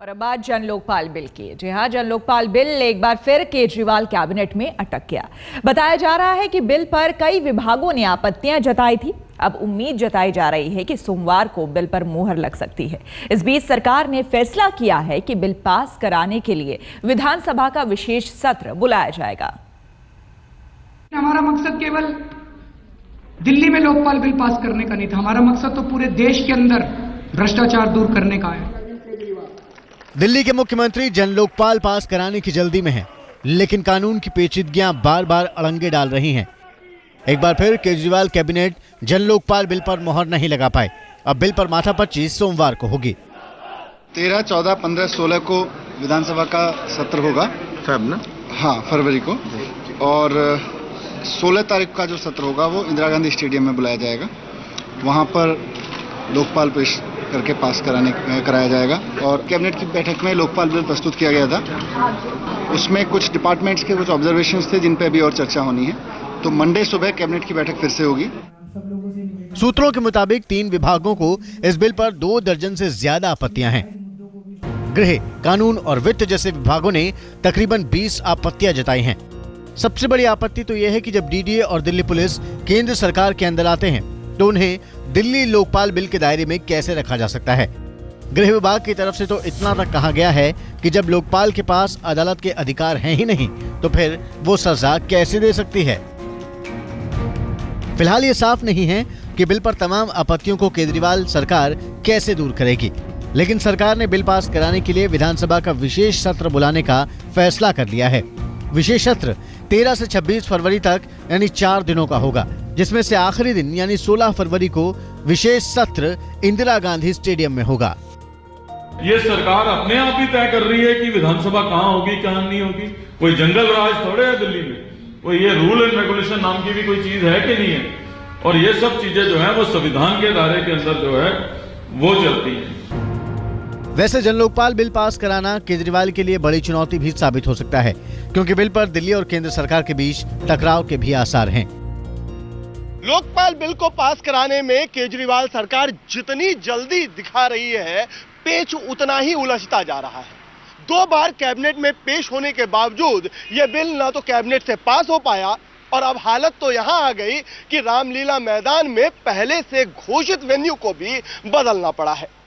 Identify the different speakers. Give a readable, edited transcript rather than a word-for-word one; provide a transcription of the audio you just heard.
Speaker 1: और अब बात जन लोकपाल बिल की। जी हां, जन लोकपाल बिल एक बार फिर केजरीवाल कैबिनेट में अटक गया। बताया जा रहा है कि बिल पर कई विभागों ने आपत्तियां जताई थी। अब उम्मीद जताई जा रही है कि सोमवार को बिल पर मुहर लग सकती है। इस बीच सरकार ने फैसला किया है कि बिल पास कराने के लिए विधानसभा का विशेष सत्र बुलाया जाएगा।
Speaker 2: हमारा मकसद केवल दिल्ली में लोकपाल बिल पास करने का नहीं था, हमारा मकसद तो पूरे देश के अंदर भ्रष्टाचार दूर करने का है।
Speaker 3: दिल्ली के मुख्यमंत्री जन लोकपाल पास कराने की जल्दी में हैं, लेकिन कानून की पेचीदगियां बार बार अड़ंगे डाल रही हैं। एक बार फिर केजरीवाल कैबिनेट जन लोकपाल बिल पर मुहर नहीं लगा पाए। अब बिल पर माथापच्ची सोमवार को होगी।
Speaker 4: 13, 14, 15, 16 को विधानसभा का सत्र होगा। हाँ, फरवरी को। और 16 तारीख का जो सत्र होगा वो इंदिरा गांधी स्टेडियम में बुलाया जाएगा। वहाँ पर लोकपाल पेश करके पास कराया जाएगा। और कैबिनेट की बैठक में लोकपाल बिल प्रस्तुत किया गया था। उसमें कुछ डिपार्टमेंट्स के कुछ ऑब्जर्वेशंस थे जिन पे अभी और चर्चा होनी है। तो मंडे सुबह कैबिनेट की बैठक फिर से होगी।
Speaker 3: सूत्रों के मुताबिक 3 विभागों को इस बिल पर 2 दर्जन से ज्यादा आपत्तियां हैं। गृह, कानून और वित्त जैसे विभागों ने तकरीबन 20 आपत्तियां जताई हैं। सबसे बड़ी आपत्ति तो यह है कि जब डीडीए और दिल्ली पुलिस केंद्र सरकार के अंदर आते हैं तो उन्हें दिल्ली लोकपाल बिल के दायरे में कैसे रखा जा सकता है। गृह विभाग की तरफ से तो इतना तक कहा गया है कि जब लोकपाल के पास अदालत के अधिकार हैं ही नहीं तो फिर वो सजा कैसे दे सकती है। फिलहाल ये साफ नहीं है कि बिल पर तमाम आपत्तियों को केजरीवाल सरकार कैसे दूर करेगी, लेकिन सरकार ने बिल पास कराने के लिए विधानसभा का विशेष सत्र बुलाने का फैसला कर लिया है। विशेष सत्र 13 से 26 फरवरी तक यानी 4 दिनों का होगा, जिसमें से आखिरी दिन यानी 16 फरवरी को विशेष सत्र इंदिरा गांधी स्टेडियम में होगा।
Speaker 5: ये सरकार अपने आप ही तय कर रही है कि विधानसभा कहाँ होगी कहाँ नहीं होगी। कोई जंगल राज थोड़े है दिल्ली में, कोई ये रूल एंड रेगुलेशन नाम की भी कोई चीज है कि नहीं है। और ये सब चीजें जो है वो संविधान के दायरे के अंदर जो है वो चलती है।
Speaker 3: वैसे जन लोकपाल बिल पास कराना केजरीवाल के लिए बड़ी चुनौती भी साबित हो सकता है, क्योंकि बिल पर दिल्ली और केंद्र सरकार के बीच टकराव के भी आसार हैं।
Speaker 6: लोकपाल बिल को पास कराने में केजरीवाल सरकार जितनी जल्दी दिखा रही है, पेच उतना ही उलझता जा रहा है। 2 बार कैबिनेट में पेश होने के बावजूद यह बिल ना तो कैबिनेट से पास हो पाया और अब हालत तो यहां आ गई कि रामलीला मैदान में पहले से घोषित वेन्यू को भी बदलना पड़ा है।